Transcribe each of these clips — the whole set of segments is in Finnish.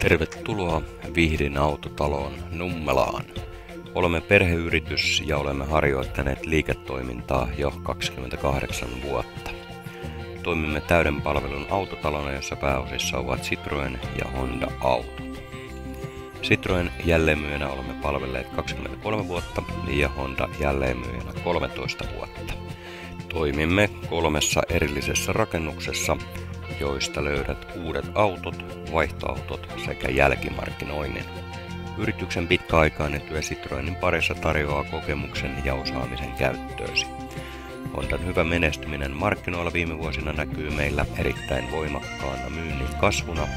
Tervetuloa Vihdin autotaloon Nummelaan. Olemme perheyritys ja olemme harjoittaneet liiketoimintaa jo 28 vuotta. Toimimme täyden palvelun autotalona, jossa pääosissa ovat Citroën ja Honda Autot. Citroën jälleenmyyjänä olemme palvelleet 23 vuotta ja Honda jälleenmyyjänä 13 vuotta. Toimimme 3 erillisessä rakennuksessa, joista löydät uudet autot, vaihtoautot sekä jälkimarkkinoinnin. Yrityksen pitkäaikainen työ Citroënin parissa tarjoaa kokemuksen ja osaamisen käyttöösi. Hondan hyvä menestyminen markkinoilla viime vuosina näkyy meillä erittäin voimakkaana myynnin kasvuna.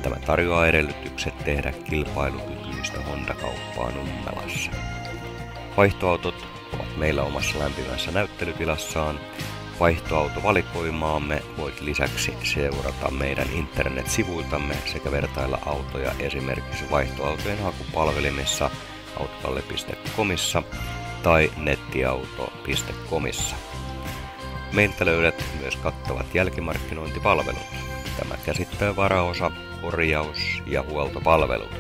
Tämä tarjoaa edellytykset tehdä kilpailukykyistä Honda-kauppaa Nummelassa. Vaihtoautot ovat meillä omassa lämpimässä näyttelytilassaan. Vaihtoautovalikoimaamme voit lisäksi seurata meidän internetsivuiltamme sekä vertailla autoja esimerkiksi vaihtoautojen hakupalvelimissa autotalli.comissa tai nettiauto.comissa. Meiltä löydät myös kattavat jälkimarkkinointipalvelut. Tämä käsittää varaosa-, korjaus- ja huoltopalvelut.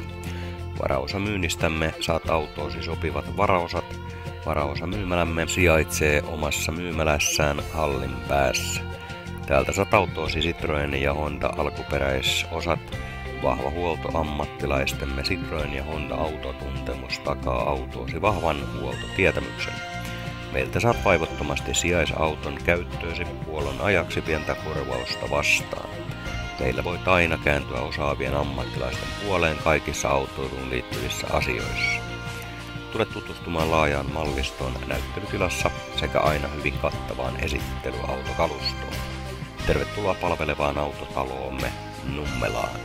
Varaosamyynnistämme saat autoosi sopivat varaosat. Varaosamyymälämme sijaitsee omassa myymälässään hallin päässä. Täältä saat autoosi Citroën ja Honda alkuperäisosat. Vahva huolto ammattilaistemme Citroën ja Honda autotuntemus takaa autoosi vahvan huoltotietämyksen. Meiltä saat vaivottomasti sijaisauton käyttöösi huollon ajaksi pientä korvausta vastaan. Meillä voit aina kääntyä osaavien ammattilaisten puoleen kaikissa autoiluun liittyvissä asioissa. Tule tutustumaan laajaan mallistoon näyttelytilassa sekä aina hyvin kattavaan esittelyautokalustoon. Tervetuloa palvelevaan autotaloomme Nummelaan.